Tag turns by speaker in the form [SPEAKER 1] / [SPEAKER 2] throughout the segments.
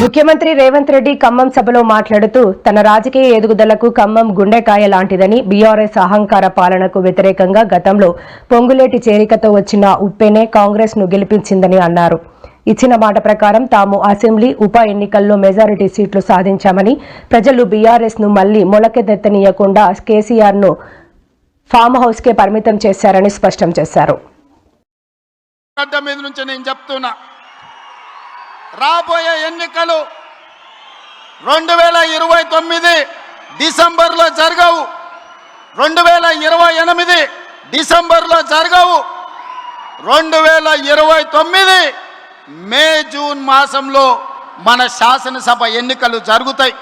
[SPEAKER 1] ముఖ్యమంత్రి రేవంత్ రెడ్డి ఖమ్మం సభలో మాట్లాడుతూ తన రాజకీయ ఎదుగుదలకు ఖమ్మం గుండెకాయ లాంటిదని, బీఆర్ఎస్ అహంకార పాలనకు వ్యతిరేకంగా గతంలో పొంగులేటి చేరికతో వచ్చిన ఉప్పెనే కాంగ్రెస్ ను గెలిపించిందని అన్నారు. ఇచ్చిన మాట ప్రకారం తాము అసెంబ్లీ ఉప ఎన్నికల్లో మెజారిటీ సీట్లు సాధించామని, ప్రజలు బీఆర్ఎస్ ను మళ్లీ మొలకెత్తనీయకుండా కేసీఆర్ ను ఫామ్ హౌస్ కే పరిమితం చేశారని స్పష్టం చేశారు.
[SPEAKER 2] రాబోయే ఎన్నికలు 2029 డిసెంబర్లో జరగవు, 2028 డిసెంబర్లో జరగవు, 2029 మే జూన్ మాసంలో మన శాసనసభ ఎన్నికలు జరుగుతాయి.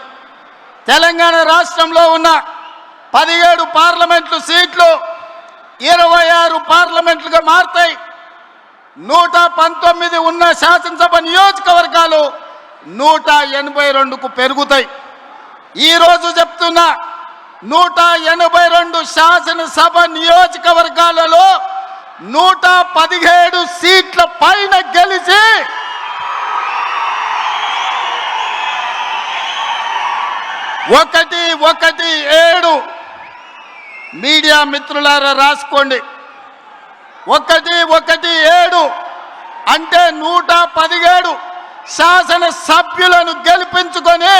[SPEAKER 2] తెలంగాణ రాష్ట్రంలో ఉన్న 17 పార్లమెంటు సీట్లు 26 పార్లమెంట్లుగా మారుతాయి. 119 ఉన్న శాసనసభ నియోజకవర్గాలు 182కు పెరుగుతాయి. ఈరోజు చెప్తున్నా, 182 శాసనసభ నియోజకవర్గాలలో 117 సీట్ల పైన గెలిచి ఒకటి 7 మీడియా మిత్రులారా రాసుకోండి. 117 అంటే 117 శాసన సభ్యులను గెలిపించుకొని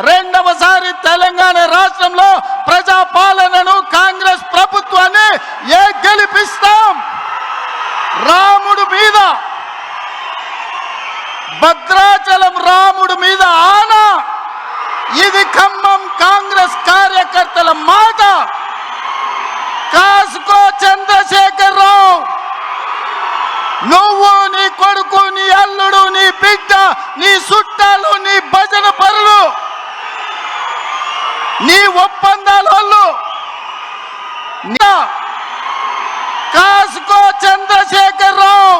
[SPEAKER 2] రెండవసారి తెలంగాణ రాష్ట్రంలో ప్రజాపాలనను కాంగ్రెస్ ప్రభుత్వాన్ని గెలిపిస్తాం. రాముడు మీద, భద్రాచలం రాముడు మీద ఆన. ఇది ఖమ్మం కాంగ్రెస్ కార్యకర్తల మాట. కాసుకో చంద్రశేఖర్ రావు, నువ్వు, నీ కొడుకు, నీ అల్లుడు, నీ బిడ్డ, నీ చుట్టాలు, నీ భజన పరులు, నీ ఒప్పందాల వాళ్ళు, కాసుకో చంద్రశేఖర్ రావు,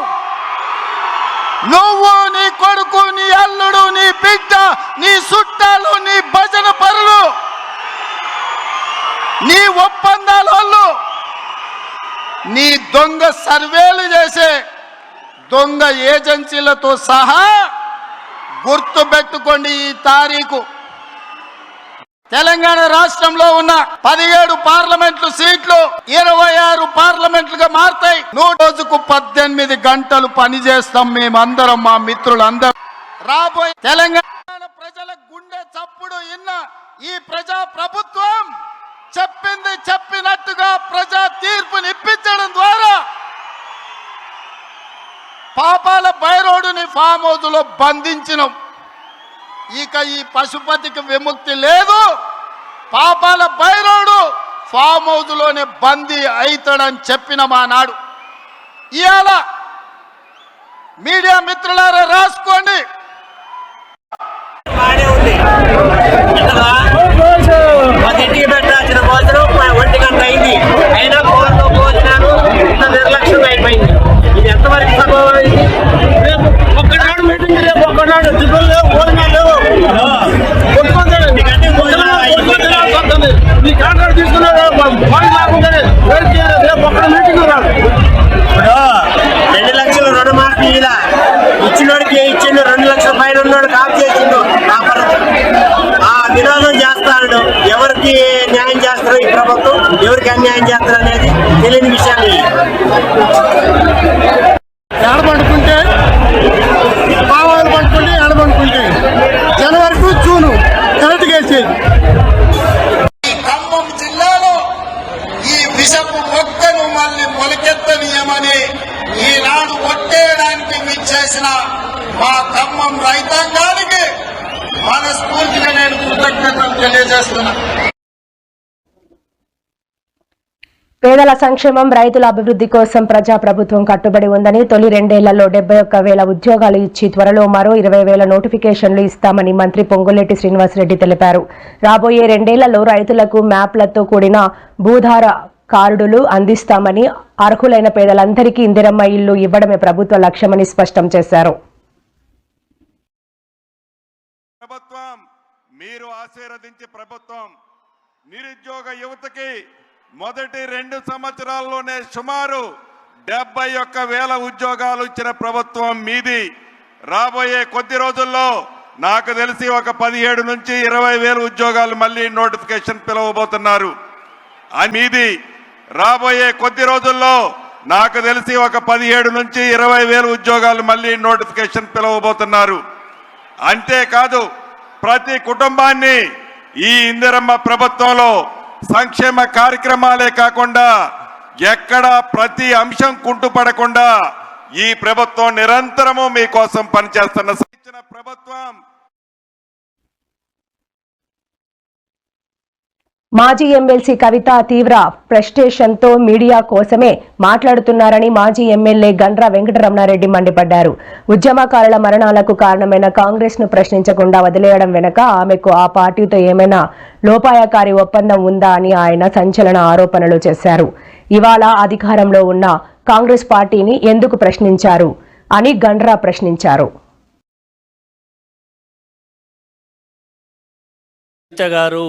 [SPEAKER 2] నువ్వు, నీ కొడుకు, నీ అల్లుడు, నీ బిడ్డ, నీ చుట్టాలు, నీ భజన పరులు, నీ ఒప్పందాల వాళ్ళు, నీ దొంగ సర్వేలు చేసే దొంగ ఏజెన్సీలతో సహా గుర్తు పెట్టుకోండి. ఈ తారీఖు తెలంగాణ రాష్ట్రంలో ఉన్న 17 పార్లమెంట్లు సీట్లు 26 పార్లమెంట్లుగా మారుతాయి. రోజుకు 18 గంటలు పనిచేస్తాం మేమందరం, మా మిత్రులందరం. రాబోయే తెలంగాణ ప్రజల గుండె చప్పుడు ఇన్న ఈ ప్రజా ప్రభుత్వం చెప్పింది చెప్పినట్టుగా ప్రజా తీర్పుని ఇప్పించడం ద్వారా పాపాల బైరోడుని ఫామ్ హౌస్ లో బంధించినాం. ఇక ఈ పశుపతికి విముక్తి లేదు. పాపాల బైరోడు ఫామ్ హౌస్ లోనే బందీ అవుతాడని చెప్పిన మా నాడు. ఇవాళ మీడియా మిత్రులారా రాసుకోండి.
[SPEAKER 3] పెట్టాల్సిన భోజనం 1 గంట అయింది, అయినా ఫోన్లో భోజనాలు ఇంత నిర్లక్ష్యం అయిపోయింది. ఇది ఎంతవరకు సంభవం అయింది? ఒక్కనాడు మీటింగ్, రేపు ఒక్కనాడు టిఫిన్ లేవు, భోజనాలు లేవు. నీ కాంట్రాక్ట్ తీసుకున్నాడు రేపు ఒక్కడ మీటింగ్ రాదు. ఇప్పుడు 2 లక్షలు రుణమాఫీ ఇలా ఇచ్చినోడికి ఇచ్చిండు, 2 లక్షల పైన ఉన్నోడు కాపు చేసిండు. ఆ విరోధం చేస్తాడు. ఎవరికి న్యాయం చేస్తారు ఈ ప్రభుత్వం, ఎవరికి అన్యాయం చేస్తారు అనేది తెలియని విషయాన్ని
[SPEAKER 2] ఎడబడుకుంటే పావాలు పడుకుంటే ఎడబడుకుంటే జనవరి టు జూను కరెక్ట్గా వేసేది. ఖమ్మం జిల్లాలో ఈ విషపు మొక్కను మళ్ళీ మొలకెత్తనీయమని ఈనాడు కొట్టేయడానికి విచ్చేసిన మా ఖమ్మం రైతాంగానికి మనస్ఫూర్తిగా నేను కృతజ్ఞతలు తెలియజేస్తున్నా.
[SPEAKER 1] పేదల సంక్షేమం, రైతుల అభివృద్ధి కోసం ప్రజాప్రభుత్వం కట్టుబడి ఉందని, తొలి 2 ఏళ్లలో 71,000 ఉద్యోగాలు ఇచ్చి త్వరలో మరో 20,000 నోటిఫికేషన్లు ఇస్తామని మంత్రి పొంగులేటి శ్రీనివాసరెడ్డి తెలిపారు. రాబోయే 2 ఏళ్లలో రైతులకు మ్యాప్లతో కూడిన భూధార కార్డులు అందిస్తామని, అర్హులైన పేదలందరికీ ఇందిరమ్మ ఇళ్లు ఇవ్వడమే ప్రభుత్వ లక్ష్యమని స్పష్టం చేశారు.
[SPEAKER 4] మీరు ఆశీర్వదించే ప్రభుత్వం నిరుద్యోగ యువతకి మొదటి 2 సంవత్సరాల్లోనే సుమారు 71,000 ఉద్యోగాలు ఇచ్చిన ప్రభుత్వం మీది. రాబోయే కొద్ది రోజుల్లో నాకు తెలిసి ఒక 17 నుంచి 20,000 ఉద్యోగాలు మళ్ళీ నోటిఫికేషన్ పిలవబోతున్నారు. మీది రాబోయే కొద్ది రోజుల్లో నాకు తెలిసి ఒక 17 నుంచి 20,000 ఉద్యోగాలు మళ్ళీ నోటిఫికేషన్ పిలవబోతున్నారు. అంతేకాదు ప్రతి కుటుంబాన్ని ఈ ఇందిరమ్మ ప్రభుత్వంలో సంక్షేమ కార్యక్రమాలే కాకుండా ఎక్కడ ప్రతి అంశం కుంటుపడకుండా ఈ ప్రభుత్వం నిరంతరము మీకోసం పనిచేస్తున్న ప్రభుత్వం.
[SPEAKER 1] మాజీ ఎమ్మెల్సీ కవిత తీవ్ర ఫ్రస్ట్రేషన్తో మీడియా కోసమే మాట్లాడుతున్నారని మాజీ ఎమ్మెల్యే గండ్ర వెంకటరమణారెడ్డి మండిపడ్డారు. ఉద్యమకారుల మరణాలకు కారణమైన కాంగ్రెస్ ను ప్రశ్నించకుండా వదిలేయడం వెనుక ఆమెకు ఆ పార్టీతో ఏమైనా లోపాయకారి ఒప్పందం ఉందా అని ఆయన సంచలన ఆరోపణలు చేశారు. ఇవాళ అధికారంలో ఉన్న కాంగ్రెస్ పార్టీని ఎందుకు ప్రశ్నించారు అని గండ్ర ప్రశ్నించారు.
[SPEAKER 5] గారు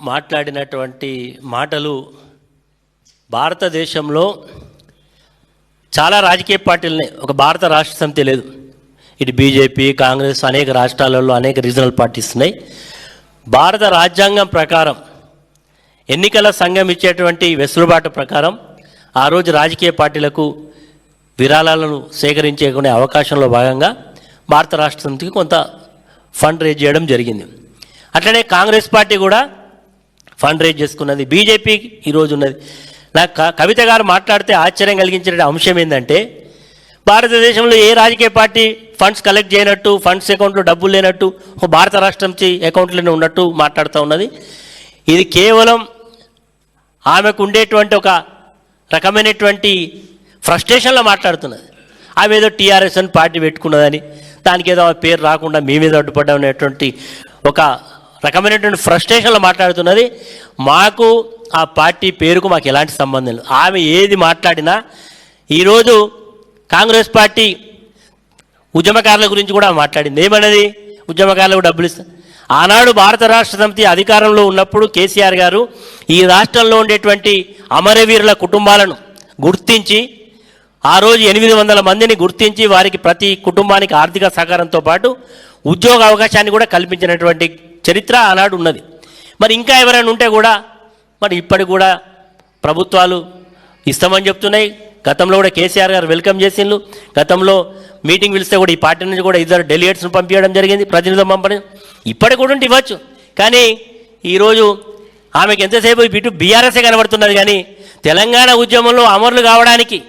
[SPEAKER 5] మాట్లాడినటువంటి మాటలు భారతదేశంలో చాలా రాజకీయ పార్టీలనే, ఒక భారత రాష్ట్ర సమితి లేదు, ఇటు బీజేపీ కాంగ్రెస్ అనేక రాష్ట్రాలలో అనేక రీజనల్ పార్టీస్ ఉన్నాయి. భారత రాజ్యాంగం ప్రకారం ఎన్నికల సంఘం ఇచ్చేటువంటి వెసులుబాటు ప్రకారం ఆ రోజు రాజకీయ పార్టీలకు విరాళాలను సేకరించుకునే అవకాశంలో భాగంగా భారత రాష్ట్ర సమితికి కొంత ఫండ్ రేజ్ చేయడం జరిగింది. అట్లనే కాంగ్రెస్ పార్టీ కూడా ఫండ్ రేజ్ చేసుకున్నది, బీజేపీ ఈరోజు ఉన్నది. నాకు కవిత గారు మాట్లాడితే ఆశ్చర్యం కలిగించిన అంశం ఏంటంటే, భారతదేశంలో ఏ రాజకీయ పార్టీ ఫండ్స్ కలెక్ట్ చేయనట్టు, ఫండ్స్ అకౌంట్లో డబ్బులు లేనట్టు, భారత రాష్ట్రం అకౌంట్లోనే ఉన్నట్టు మాట్లాడుతూ ఉన్నది. ఇది కేవలం ఆమెకు ఉండేటువంటి ఒక రకమైనటువంటి ఫ్రస్ట్రేషన్లో మాట్లాడుతున్నది. ఆమె ఏదో టీఆర్ఎస్ అని పార్టీ పెట్టుకున్నదని, దానికి ఏదో పేరు రాకుండా మీ మీద అడ్డుపడ్డామనేటువంటి ఒక రకమైనటువంటి ఫ్రస్ట్రేషన్లో మాట్లాడుతున్నది. మాకు ఆ పార్టీ పేరుకు మాకు ఎలాంటి సంబంధం లేదు. ఆమె ఏది మాట్లాడినా ఈరోజు కాంగ్రెస్ పార్టీ ఉద్యమకారుల గురించి కూడా మాట్లాడింది. ఏమన్నది? ఉద్యమకారులకు డబ్బులు ఇస్తా. ఆనాడు భారత రాష్ట్ర సమితి అధికారంలో ఉన్నప్పుడు కేసీఆర్ గారు ఈ రాష్ట్రంలో ఉండేటువంటి అమరవీరుల కుటుంబాలను గుర్తించి ఆ రోజు 800 మందిని గుర్తించి వారికి ప్రతి కుటుంబానికి ఆర్థిక సహకారంతో పాటు ఉద్యోగ అవకాశాన్ని కూడా కల్పించినటువంటి చరిత్ర ఆనాడు ఉన్నది. మరి ఇంకా ఎవరైనా ఉంటే కూడా మరి ఇప్పటికి కూడా ప్రభుత్వాలు ఇస్తామని చెప్తున్నాయి. గతంలో కూడా కేసీఆర్ గారు వెల్కమ్ చేసిండ్రు. గతంలో మీటింగ్ పిలిస్తే కూడా ఈ పార్టీ నుంచి కూడా 2 డెలిగేట్స్ను పంపించడం జరిగింది, ప్రతినిధులు పంపడం. ఇప్పటికి కూడా ఉంటే ఇవ్వచ్చు. కానీ ఈరోజు ఆమెకు ఎంతసేపు ఇటు బీఆర్ఎస్ఏ కనబడుతున్నది. కానీ తెలంగాణ ఉద్యమంలో అమరులు కావడానికి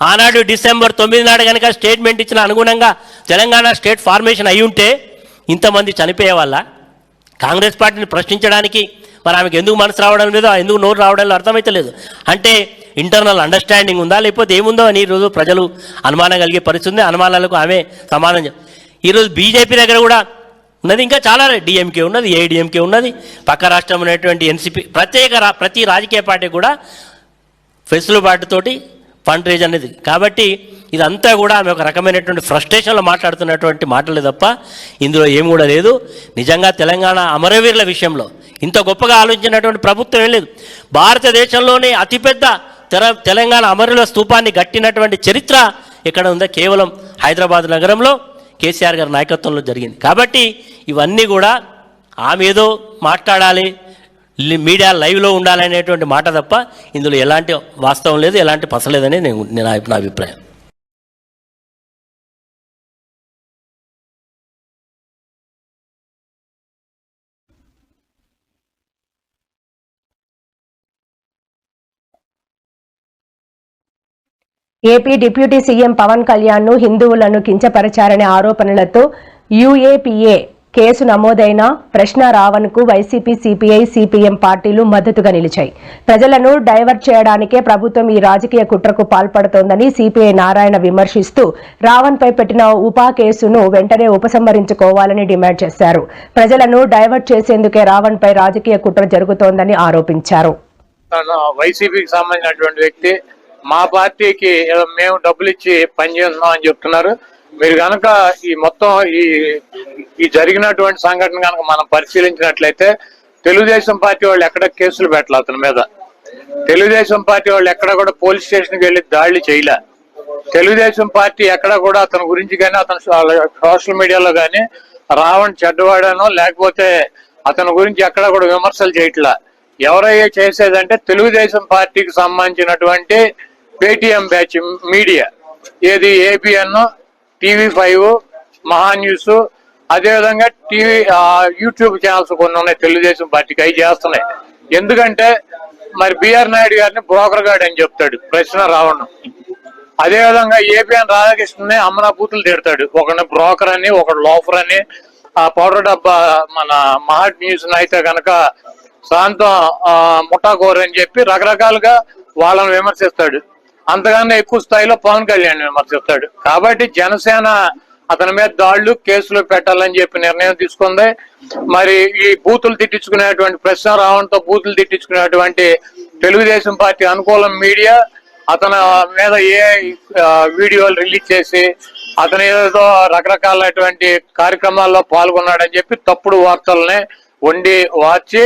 [SPEAKER 5] ఆనాడు డిసెంబర్ 9 నాడు కనుక స్టేట్మెంట్ ఇచ్చిన అనుగుణంగా తెలంగాణ స్టేట్ ఫార్మేషన్ అయి ఉంటే ఇంతమంది చనిపోయే వాళ్ళ. కాంగ్రెస్ పార్టీని ప్రశ్నించడానికి మరి ఆమెకు ఎందుకు మనసు రావడం లేదో, ఎందుకు నోరు రావడం లేదో అర్థమైతే లేదు. అంటే ఇంటర్నల్ అండర్స్టాండింగ్ ఉందా లేకపోతే ఏముందో అని ఈరోజు ప్రజలు అనుమానం కలిగే పరిస్థితి. అనుమానాలకు ఆమె సమాధానం. ఈరోజు బీజేపీ దగ్గర కూడా ఉన్నది, ఇంకా చాలా డిఎంకే ఉన్నది, ఏఐడిఎంకే ఉన్నది, పక్క రాష్ట్రం ఉన్నటువంటి ఎన్సీపీ, ప్రతి రాజకీయ పార్టీ కూడా వెసులుబాటుతోటి ఫండ్ రేజ్ అనేది. కాబట్టి ఇదంతా కూడా ఆమె ఒక రకమైనటువంటి ఫ్రస్ట్రేషన్లో మాట్లాడుతున్నటువంటి మాటలే తప్ప ఇందులో ఏం కూడా లేదు. నిజంగా తెలంగాణ అమరవీరుల విషయంలో ఇంత గొప్పగా ఆలోచించినటువంటి ప్రభుత్వం ఏం లేదు. భారతదేశంలోనే అతిపెద్ద తెలంగాణ అమరుల స్తూపాన్ని కట్టినటువంటి చరిత్ర ఎక్కడ ఉందో కేవలం హైదరాబాద్ నగరంలో కేసీఆర్ గారి నాయకత్వంలో జరిగింది. కాబట్టి ఇవన్నీ కూడా ఆమె ఏదో మాట్లాడాలి, మీడియా లైవ్లో ఉండాలనేటువంటి మాట తప్ప ఇందులో ఎలాంటి వాస్తవం లేదు, ఎలాంటి పసలేదని నా అభిప్రాయం.
[SPEAKER 1] AP deputy CM Pawan Kalyan ను హిందువులను కించపరిచారనే ఆరోపణలతో యూఏపీఏ కేసు నమోదైన ప్రశ్న రావణ్ కు వైసీపీ, సిపిఐ, సిపిఎం పార్టీలు మద్దతుగా నిలిచాయి. ప్రజలను డైవర్ట్ చేయడానికే ప్రభుత్వం ఈ రాజకీయ కుట్రకు పాల్పడుతోందని సిపిఐ నారాయణ విమర్శిస్తూ రావణ్ పై పెట్టిన ఉపా కేసును వెంటనే ఉపసంహరించుకోవాలని డిమాండ్ చేశారు. ప్రజలను డైవర్ట్ చేసేందుకే రావణ్ పై రాజకీయ కుట్ర జరుగుతోందని ఆరోపించారు.
[SPEAKER 6] వైసీపీకి సంబంధించినటువంటి వ్యక్తి మా పార్టీకి మేము డబ్బులు ఇచ్చి పనిచేస్తున్నాం అని చెప్తున్నారు. మీరు కనుక ఈ మొత్తం ఈ జరిగినటువంటి సంఘటన కనుక మనం పరిశీలించినట్లయితే తెలుగుదేశం పార్టీ వాళ్ళు ఎక్కడ కేసులు పెట్టలే అతని మీద. తెలుగుదేశం పార్టీ వాళ్ళు ఎక్కడ కూడా పోలీస్ స్టేషన్కి వెళ్ళి దాడులు చేయలే. తెలుగుదేశం పార్టీ ఎక్కడ కూడా అతని గురించి కానీ అతను సోషల్ మీడియాలో కానీ రావణ్ చెడ్డవాడనో లేకపోతే అతని గురించి ఎక్కడ కూడా విమర్శలు చేయట్లా. ఎవరయ్యే చేసేదంటే తెలుగుదేశం పార్టీకి సంబంధించినటువంటి పేటిఎం బ్యాచ్ మీడియా, ఏది ఏబిఎన్, TV5, మహా న్యూస్, అదేవిధంగా యూట్యూబ్ ఛానల్స్ కొన్ని ఉన్నాయి తెలుగుదేశం పార్టీకి, అవి చేస్తున్నాయి. ఎందుకంటే మరి బిఆర్ నాయుడు గారిని బ్రోకర్ గార్డ్ అని చెప్తాడు ప్రశ్న రావణ్. అదేవిధంగా ఏబిఎన్ రాధాకృష్ణని అమ్మనా బూతులు తిడతాడు, ఒకరిని బ్రోకర్ అని, ఒకడు లోఫర్ అని. ఆ పౌడర్ డబ్బా మన మహా న్యూస్ అయితే కనుక శాంతం ముఠాకోర్ అని చెప్పి రకరకాలుగా వాళ్ళని విమర్శిస్తాడు. అంతకన్నా ఎక్కువ స్థాయిలో పవన్ కళ్యాణ్ విమర్శిస్తాడు. కాబట్టి జనసేన అతని మీద దాడులు, కేసులు పెట్టాలని చెప్పి నిర్ణయం తీసుకుంది. మరి ఈ బూతులు తిట్టించుకునేటువంటి ప్రశ్న రావడంతో బూతులు తిట్టించుకునేటువంటి తెలుగుదేశం పార్టీ అనుకూల మీడియా అతని మీద వీడియోలు రిలీజ్ చేసి అతను ఏదో రకరకాలైనటువంటి కార్యక్రమాల్లో పాల్గొన్నాడని చెప్పి తప్పుడు వార్తల్ని వండి వార్చి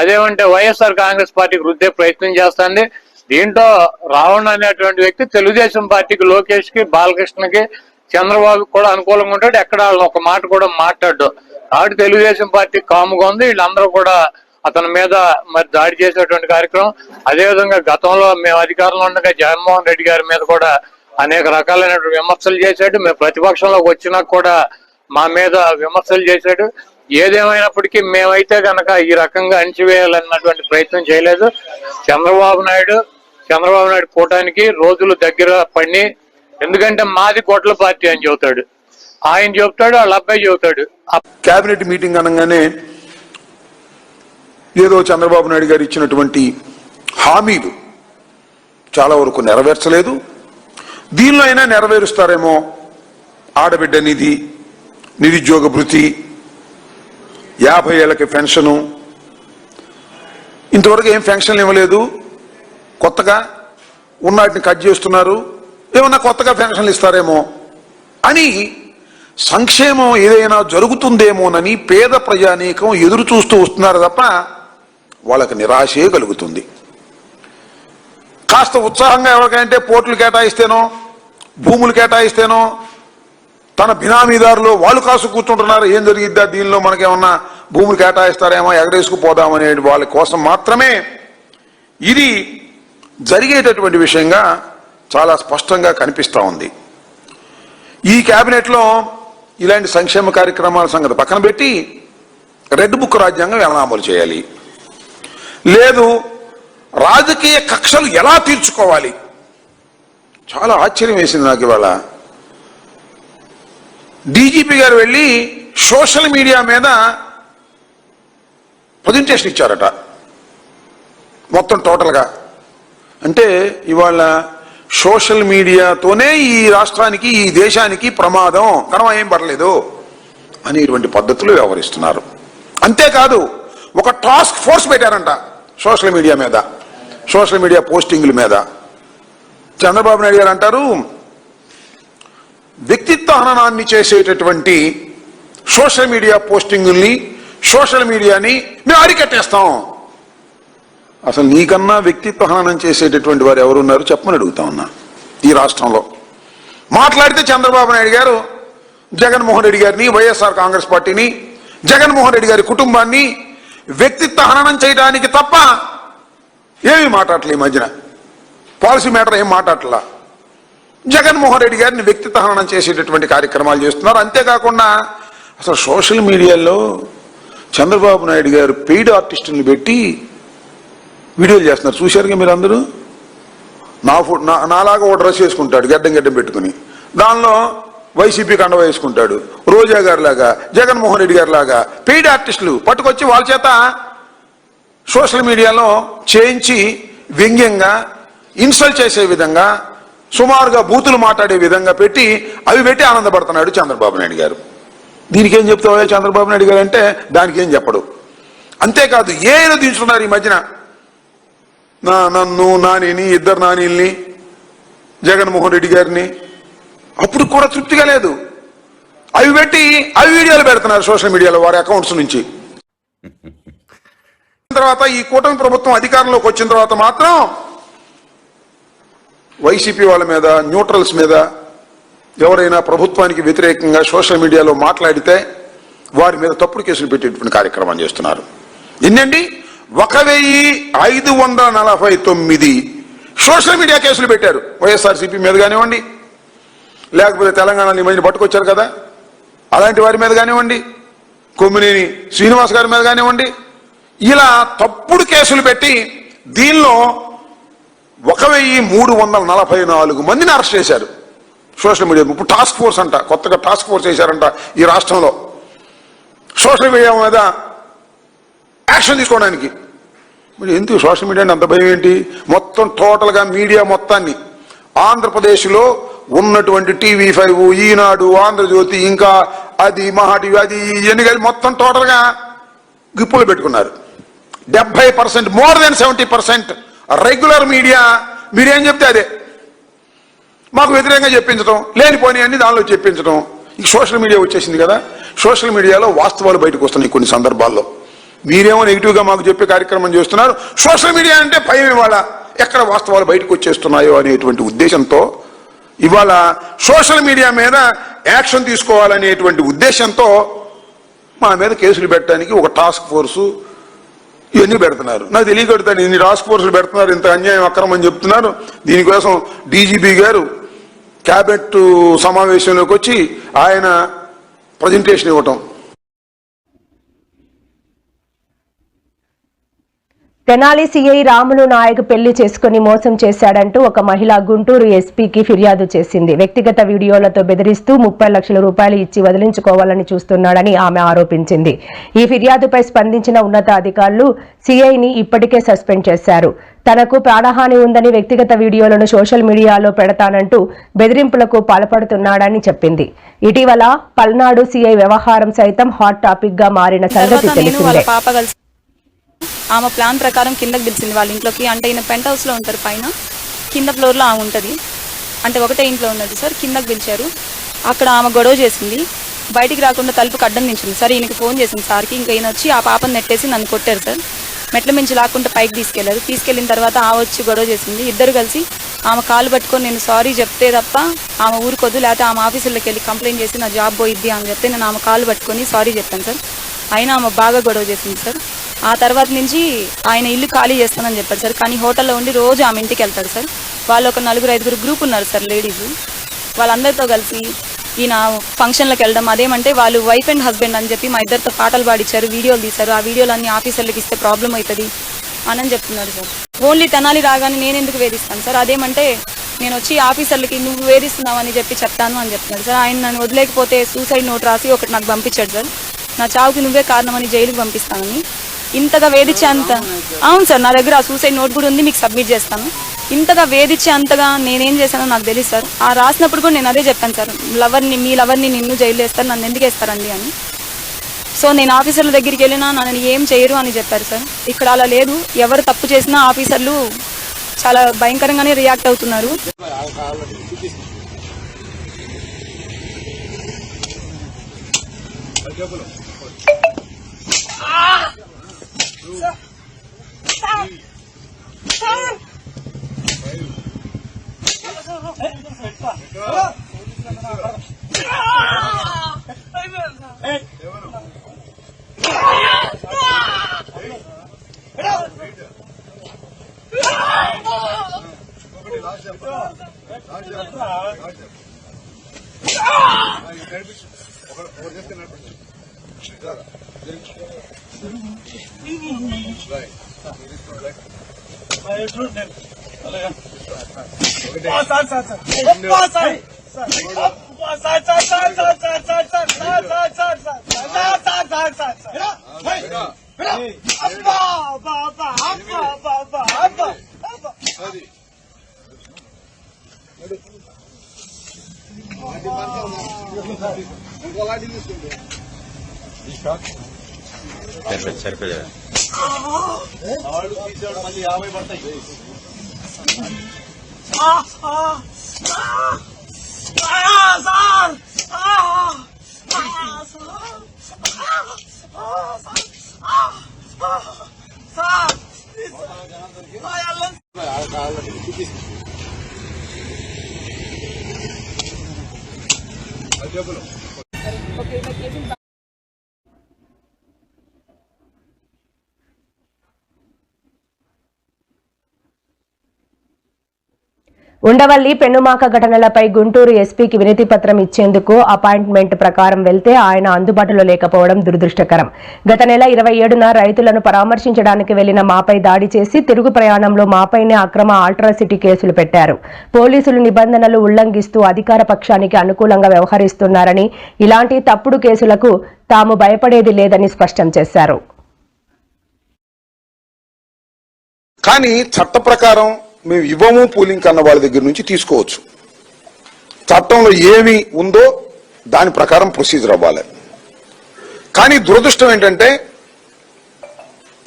[SPEAKER 6] అదేమంటే వైఎస్ఆర్ కాంగ్రెస్ పార్టీకి రుద్దే ప్రయత్నం చేస్తుంది. దీంట్లో రావణ్ అనేటువంటి వ్యక్తి తెలుగుదేశం పార్టీకి, లోకేష్ కి, బాలకృష్ణకి, చంద్రబాబుకి కూడా అనుకూలంగా ఉంటాడు. ఎక్కడ ఒక మాట కూడా మాట్లాడు. కాబట్టి తెలుగుదేశం పార్టీ కాముగా ఉంది. వీళ్ళందరూ కూడా అతని మీద మరి దాడి చేసేటువంటి కార్యక్రమం. అదేవిధంగా గతంలో మేము అధికారంలో ఉండగా జగన్మోహన్ రెడ్డి గారి మీద కూడా అనేక రకాలైనటువంటి విమర్శలు చేశాడు. మేము ప్రతిపక్షంలోకి వచ్చినా కూడా మా మీద విమర్శలు చేశాడు. ఏదేమైనప్పటికీ మేమైతే కనుక ఈ రకంగా అణిచివేయాలన్నటువంటి ప్రయత్నం చేయలేదు. చంద్రబాబు నాయుడు కూటానికి రోజులు దగ్గర పడి, ఎందుకంటే మాది గొడ్ల పార్టీ అని చెబుతాడు, ఆయన చెబుతాడు, వాళ్ళ అబ్బాయి చెబుతాడు.
[SPEAKER 7] కేబినెట్ మీటింగ్ అనగానే ఏదో చంద్రబాబు నాయుడు గారు ఇచ్చినటువంటి హామీలు చాలా వరకు నెరవేర్చలేదు. దీనిలో అయినా నెరవేరుస్తారేమో. ఆడబిడ్డ నిధి, నిరుద్యోగ భృతి, 50 ఏళ్ళకి పెన్షను, ఇంతవరకు ఏం పెన్షన్లు ఇవ్వలేదు. కొత్తగా ఉన్నటిని కట్ చేస్తున్నారు. ఏమన్నా కొత్తగా పెన్షన్లు ఇస్తారేమో అని, సంక్షేమం ఏదైనా జరుగుతుందేమోనని పేద ప్రజానీకం ఎదురు చూస్తూ వస్తున్నారు తప్ప వాళ్ళకి నిరాశే కలుగుతుంది. కాస్త ఉత్సాహంగా ఎవరికంటే పోర్టులు కేటాయిస్తేనో, భూములు కేటాయిస్తేనో, తన బినామీదారులు వాళ్ళు కాసు కూర్చుంటున్నారు. ఏం జరిగిద్దా, దీనిలో మనకేమన్నా భూములు కేటాయిస్తారేమో, ఎగరేసుకుపోదామనే వాళ్ళ కోసం మాత్రమే ఇది జరిగేటటువంటి విషయంగా చాలా స్పష్టంగా కనిపిస్తూ ఉంది. ఈ కేబినెట్లో ఇలాంటి సంక్షేమ కార్యక్రమాల సంగతి పక్కన పెట్టి రెడ్ బుక్ రాజ్యాంగం ఎలా అమలు చేయాలి, లేదు రాజకీయ కక్షలు ఎలా తీర్చుకోవాలి. చాలా ఆశ్చర్యం వేసింది నాకు ఇవాళ. డీజీపీ గారు వెళ్ళి సోషల్ మీడియా మీద ప్రజెంటేషన్ ఇచ్చారట మొత్తం టోటల్గా. అంటే ఇవాళ సోషల్ మీడియాతోనే ఈ రాష్ట్రానికి, ఈ దేశానికి ప్రమాదం, కనవ ఏం పడలేదు అనేటువంటి పద్ధతులు వ్యవహరిస్తున్నారు. అంతేకాదు ఒక టాస్క్ ఫోర్స్ పెట్టారంట సోషల్ మీడియా మీద, సోషల్ మీడియా పోస్టింగ్ల మీద. చంద్రబాబు నాయుడు గారు అంటారు, వ్యక్తిత్వ హననాన్ని చేసేటటువంటి సోషల్ మీడియా పోస్టింగుల్ని, సోషల్ మీడియాని మేము అరికట్టేస్తాం. అసలు నీకన్నా వ్యక్తిత్వ హననం చేసేటటువంటి వారు ఎవరున్నారు చెప్పమని అడుగుతా ఉన్నా. ఈ రాష్ట్రంలో మాట్లాడితే చంద్రబాబు నాయుడు గారు జగన్మోహన్ రెడ్డి గారిని, వైఎస్ఆర్ కాంగ్రెస్ పార్టీని, జగన్మోహన్ రెడ్డి గారి కుటుంబాన్ని వ్యక్తిత్వ హననం చేయడానికి తప్ప ఏమీ మాట్లాడలే. ఈ మధ్యన పాలసీ మ్యాటర్ ఏం మాట్లాడలా. జగన్మోహన్ రెడ్డి గారిని వ్యక్తిత్వ హననం చేసేటటువంటి కార్యక్రమాలు చేస్తున్నారు. అంతేకాకుండా అసలు సోషల్ మీడియాలో చంద్రబాబు నాయుడు గారు పెయిడ్ ఆర్టిస్టులను పెట్టి వీడియోలు చేస్తున్నారు. చూశారుగా మీరు అందరూ. నాలాగా ఓ డ్రెస్ వేసుకుంటాడు గడ్డం పెట్టుకుని, దానిలో వైసీపీ కండవ వేసుకుంటాడు, రోజా గారి లాగా, జగన్మోహన్ రెడ్డి గారి లాగా పెయిడ్ ఆర్టిస్టులు పట్టుకొచ్చి వాళ్ళ చేత సోషల్ మీడియాలో చేయించి వ్యంగ్యంగా ఇన్సల్ట్ చేసే విధంగా, సుమారుగా బూతులు మాట్లాడే విధంగా పెట్టి అవి పెట్టి ఆనందపడుతున్నాడు చంద్రబాబు నాయుడు గారు. దీనికి ఏం చెప్తావా చంద్రబాబు నాయుడు గారు అంటే దానికి ఏం చెప్పడు. అంతేకాదు ఏదో దించుతున్నారు ఈ మధ్యన. నన్ను, నానిని, ఇద్దరు నానీల్ని, జగన్మోహన్ రెడ్డి గారిని, అప్పుడు కూడా తృప్తిగా లేదు. అవి పెట్టి అవి వీడియోలు పెడుతున్నారు సోషల్ మీడియాలో వారి అకౌంట్స్ నుంచి. తర్వాత ఈ కూటమి ప్రభుత్వం అధికారంలోకి వచ్చిన తర్వాత మాత్రం వైసీపీ వాళ్ళ మీద, న్యూట్రల్స్ మీద ఎవరైనా ప్రభుత్వానికి వ్యతిరేకంగా సోషల్ మీడియాలో మాట్లాడితే వారి మీద తప్పుడు కేసులు పెట్టేటువంటి కార్యక్రమం చేస్తున్నారు. ఎన్నండి 1549 సోషల్ మీడియా కేసులు పెట్టారు. వైఎస్ఆర్సీపీ మీద కానివ్వండి, లేకపోతే తెలంగాణ ఈ మధ్యన పట్టుకొచ్చారు కదా అలాంటి వారి మీద కానివ్వండి, కొమ్మినేని శ్రీనివాస్ గారి మీద కానివ్వండి, ఇలా తప్పుడు కేసులు పెట్టి దీనిలో 1344 మందిని అరెస్ట్ చేశారు సోషల్ మీడియా. ఇప్పుడు టాస్క్ ఫోర్స్ అంట, కొత్తగా టాస్క్ ఫోర్స్ చేశారంట ఈ రాష్ట్రంలో సోషల్ మీడియా మీద యాక్షన్ తీసుకోవడానికి. మరి ఎందుకు సోషల్ మీడియా అంత భయం ఏంటి? మొత్తం టోటల్గా మీడియా మొత్తాన్ని ఆంధ్రప్రదేశ్లో ఉన్నటువంటి TV5, ఈనాడు, ఆంధ్రజ్యోతి, ఇంకా అది మహా టీవీ, అది ఇవన్నీ కలిసి మొత్తం టోటల్గా గిప్పులు పెట్టుకున్నారు. 70%, మోర్ దెన్ 70% రెగ్యులర్ మీడియా మీరు ఏం చెప్తే అదే మాకు వ్యతిరేకంగా చెప్పించడం, లేనిపోని అన్ని దానిలో చెప్పించడం. ఈ సోషల్ మీడియా వచ్చేసింది కదా, సోషల్ మీడియాలో వాస్తవాలు బయటకు వస్తున్నాయి కొన్ని సందర్భాల్లో. మీరేమో నెగిటివ్గా మాకు చెప్పే కార్యక్రమం చేస్తున్నారు. సోషల్ మీడియా అంటే భయం ఇవాళ ఎక్కడ వాస్తవాలు బయటకు వచ్చేస్తున్నాయో అనేటువంటి ఉద్దేశంతో ఇవాళ సోషల్ మీడియా మీద యాక్షన్ తీసుకోవాలనేటువంటి ఉద్దేశంతో మా మీద కేసులు పెట్టడానికి ఒక టాస్క్ ఫోర్సు ఇవన్నీ పెడుతున్నారు. నాకు తెలియకడుతాను ఇన్ని టాస్క్ ఫోర్సులు పెడుతున్నారు, ఇంత అన్యాయం అక్రమం చెప్తున్నారు. దీనికోసం డీజీపీ గారు క్యాబినెట్ సమావేశంలోకి వచ్చి ఆయన ప్రజెంటేషన్ ఇవ్వటం.
[SPEAKER 1] తెనాలి సీఐ రాములు నాయక్ పెళ్లి చేసుకుని మోసం చేశాడంటూ ఒక మహిళ గుంటూరు ఎస్పీకి ఫిర్యాదు చేసింది. వ్యక్తిగత వీడియోలతో బెదిరిస్తూ 30 లక్షల రూపాయలు ఇచ్చి వదిలించుకోవాలని చూస్తున్నాడని ఆమె ఆరోపించింది. ఈ ఫిర్యాదుపై స్పందించిన ఉన్నతాధికారులు సీఐని ఇప్పటికే సస్పెండ్ చేశారు. తనకు ప్రాణహాని ఉందని వ్యక్తిగత వీడియోలను సోషల్ మీడియాలో పెడతానంటూ బెదిరింపులకు పాల్పడుతున్నాడని చెప్పింది. ఇటీవల పల్నాడు సీఐ వ్యవహారం సైతం హాట్ టాపిక్ గా మారిన సంగతి తెలిసిందే.
[SPEAKER 8] ఆమె ప్లాన్ ప్రకారం కిందకి పిలిచింది వాళ్ళ ఇంట్లోకి. అంటే ఈయన పెంట్ హౌస్లో ఉంటారు, పైన కింద ఫ్లోర్లో ఆమె ఉంటుంది. అంటే ఒకటే ఇంట్లో ఉన్నది సార్. కిందకి పిలిచారు, అక్కడ ఆమె గొడవ చేసింది. బయటికి రాకుండా తలుపుకి అడ్డం నించింది సార్. ఈయనకి ఫోన్ చేసింది సార్కి. ఇంకా ఈయన వచ్చి ఆ పాపను నెట్టేసి నన్ను కొట్టారు సార్. మెట్ల మించి లాక్కుంటే పైకి తీసుకెళ్లారు. తీసుకెళ్లిన తర్వాత ఆమె వచ్చి గొడవ చేసింది. ఇద్దరు కలిసి ఆమె కాలు పట్టుకొని నేను సారీ చెప్తే తప్ప ఆమె ఊరుకోద్దు, లేకపోతే ఆమె ఆఫీసులోకి వెళ్ళి కంప్లైంట్ చేసి నా జాబ్ పోయిద్ది అని చెప్తే నేను ఆమె కాలు పట్టుకొని సారీ చెప్పాను సార్. అయినా ఆమె బాగా గొడవ చేసింది సార్. ఆ తర్వాత నుంచి ఆయన ఇల్లు ఖాళీ చేస్తానని చెప్పారు సార్. కానీ హోటల్లో ఉండి రోజు ఆమె ఇంటికి వెళ్తాడు సార్. వాళ్ళు ఒక 4-5 గ్రూప్ ఉన్నారు సార్ లేడీస్. వాళ్ళందరితో కలిసి ఈయన ఫంక్షన్లకు వెళ్ళడం. అదేమంటే వాళ్ళు వైఫ్ అండ్ హస్బెండ్ అని చెప్పి మా ఇద్దరితో పాటలు పాడిచ్చారు, వీడియోలు తీశారు. ఆ వీడియోలన్నీ ఆఫీసర్లకు ఇస్తే ప్రాబ్లం అవుతుంది అని చెప్తున్నారు సార్. ఓన్లీ తెనాలి రాగానే నేను ఎందుకు వేధిస్తాను సార్? అదేమంటే నేను వచ్చి ఆఫీసర్లకి నువ్వు వేధిస్తున్నావు అని చెప్పి చెప్తాను అని చెప్తున్నాడు సార్. ఆయన నన్ను వదిలేకపోతే సూసైడ్ నోట్ రాసి ఒకటి నాకు పంపించాడు సార్. నా చావుకి నువ్వే కారణమని జైలుకి పంపిస్తానని. ఇంతగా వేధించే అంత అవును సార్, నా దగ్గర ఆ సూసైడ్ నోట్ కూడా ఉంది, మీకు సబ్మిట్ చేస్తాను. ఇంతగా వేధించే అంతగా నేనేం చేశానో నాకు తెలియదు సార్. ఆ రాసినప్పుడు కూడా నేను అదే చెప్పాను సార్, మీ లవర్ని నిన్ను జైలు వేస్తారు, నన్ను ఎందుకు వేస్తారండి అని. సో నేను ఆఫీసర్ల దగ్గరికి వెళ్ళినా నన్ను ఏం చేయరు అని చెప్పారు సార్. ఇక్కడ అలా లేదు. ఎవరు తప్పు చేసినా ఆఫీసర్లు చాలా భయంకరంగానే రియాక్ట్ అవుతున్నారు.
[SPEAKER 9] సరిపోయా మళ్ళీ 50 పడతాయి.
[SPEAKER 1] ఉండవల్లి పెనుమాక ఘటనలపై గుంటూరు ఎస్పీకి వినతి పత్రం ఇచ్చేందుకు అపాయింట్మెంట్ ప్రకారం వెళ్తే ఆయన అందుబాటులో లేకపోవడం దురదృష్టకరం. గత నెల 27న రైతులను పరామర్శించడానికి వెళ్లిన మాపై దాడి చేసి తిరుగు ప్రయాణంలో మాపైనే అక్రమ ఆల్ట్రాసిటీ కేసులు పెట్టారు. పోలీసులు నిబంధనలు ఉల్లంఘిస్తూ అధికార పక్షానికి అనుకూలంగా వ్యవహరిస్తున్నారని, ఇలాంటి తప్పుడు కేసులకు తాము భయపడేది లేదని స్పష్టం చేశారు.
[SPEAKER 7] కానీ చట్ట ప్రకారం మేము ఇవ్వము పూలింగ్ అన్న వాళ్ళ దగ్గర నుంచి తీసుకోవచ్చు. చట్టంలో ఏమి ఉందో దాని ప్రకారం ప్రొసీజర్ అవ్వాలి. కానీ దురదృష్టం ఏంటంటే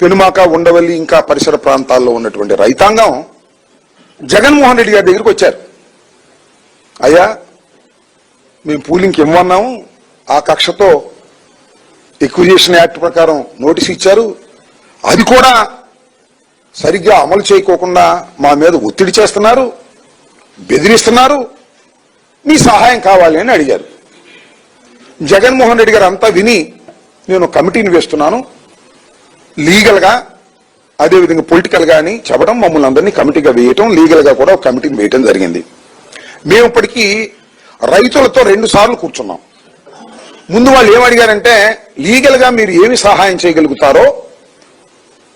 [SPEAKER 7] పెనుమాక, ఉండవల్లి ఇంకా పరిసర ప్రాంతాల్లో ఉన్నటువంటి రైతాంగం జగన్మోహన్ రెడ్డి గారి దగ్గరికి వచ్చారు. అయ్యా, మేము పూలింగ్కి ఇవ్వన్నాము, ఆ కక్షతో ఎక్విజిషన్ యాక్ట్ ప్రకారం నోటీస్ ఇచ్చారు, అది కూడా సరిగ్గా అమలు చేయకోకుండా మా మీద ఒత్తిడి చేస్తున్నారు, బెదిరిస్తున్నారు, మీ సహాయం కావాలి అని అడిగారు. జగన్మోహన్ రెడ్డి గారు అంతా విని నేను కమిటీని వేస్తున్నాను, లీగల్గా అదేవిధంగా పొలిటికల్గా అని చెప్పడం, మమ్మల్ని అందరినీ కమిటీగా వేయటం, లీగల్గా కూడా ఒక కమిటీని వేయటం జరిగింది. మేము ఇప్పటికీ రైతులతో 2 సార్లు కూర్చున్నాం. ముందు వాళ్ళు ఏమడిగారంటే, లీగల్గా మీరు ఏమి సహాయం చేయగలుగుతారో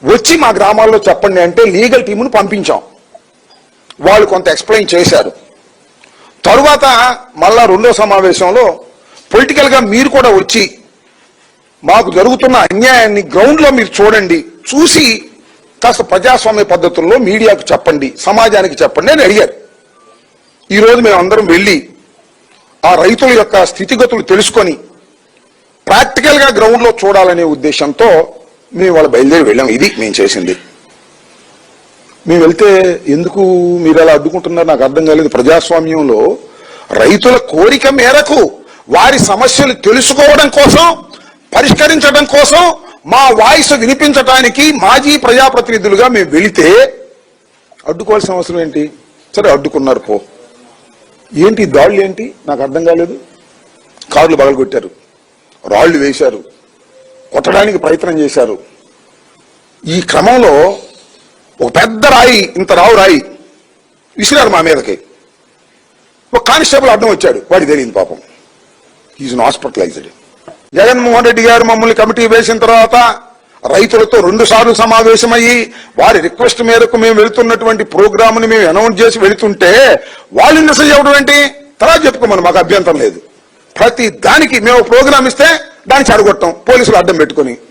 [SPEAKER 7] వచ్చి మా గ్రామాల్లో చెప్పండి అంటే లీగల్ టీమును పంపించాం. వాళ్ళు కొంత ఎక్స్ప్లెయిన్ చేశారు. తరువాత మళ్ళా 2వ సమావేశంలో పొలిటికల్గా మీరు కూడా వచ్చి మాకు జరుగుతున్న అన్యాయాన్ని గ్రౌండ్లో మీరు చూడండి, చూసి కాస్త ప్రజాస్వామ్య పద్ధతుల్లో మీడియాకు చెప్పండి, సమాజానికి చెప్పండి అని అడిగారు. ఈరోజు మేము అందరం వెళ్ళి ఆ రైతుల యొక్క స్థితిగతులు తెలుసుకొని ప్రాక్టికల్గా గ్రౌండ్లో చూడాలనే ఉద్దేశంతో మేము వాళ్ళ బయలుదేరి వెళ్ళాం. ఇది మేము చేసింది. మేము వెళ్తే ఎందుకు మీరు అలా అడ్డుకుంటున్నారు నాకు అర్థం కాలేదు. ప్రజాస్వామ్యంలో రైతుల కోరిక మేరకు వారి సమస్యలు తెలుసుకోవడం కోసం, పరిష్కరించడం కోసం, మా వాయిస్ వినిపించడానికి మాజీ ప్రజాప్రతినిధులుగా మేము వెళితే అడ్డుకోవాల్సిన అవసరం ఏంటి? సరే అడ్డుకున్నారు పో. ఏంటి దాడులు ఏంటి నాకు అర్థం కాలేదు. కార్లు పగలగొట్టారు, రాళ్లు వేశారు, కొట్టడానికి ప్రయత్నం చేశారు. ఈ క్రమంలో ఒక పెద్ద రాయి, ఇంత రాయి విసిరారు మా మీదకి. ఒక కానిస్టేబుల్ అడ్డం వచ్చాడు, వాడికి తెలియదు పాపం. Is hospitalised. జగన్మోహన్ రెడ్డి గారు మమ్మల్ని కమిటీ వేసిన తర్వాత రైతులతో 2 సార్లు సమావేశమయ్యి వారి రిక్వెస్ట్ మేరకు మేము వెళుతున్నటువంటి ప్రోగ్రామ్ని మేము అనౌన్స్ చేసి వెళుతుంటే వాళ్ళు మెసేజ్ ఇవ్వడం ఏంటి? తర్వాత చెప్పుకోమని మాకు అభ్యంతరం లేదు. ప్రతి దానికి మేము ప్రోగ్రామ్ ఇస్తే దాన్ని చెడగొట్టాం పోలీసులు అడ్డం పెట్టుకుని.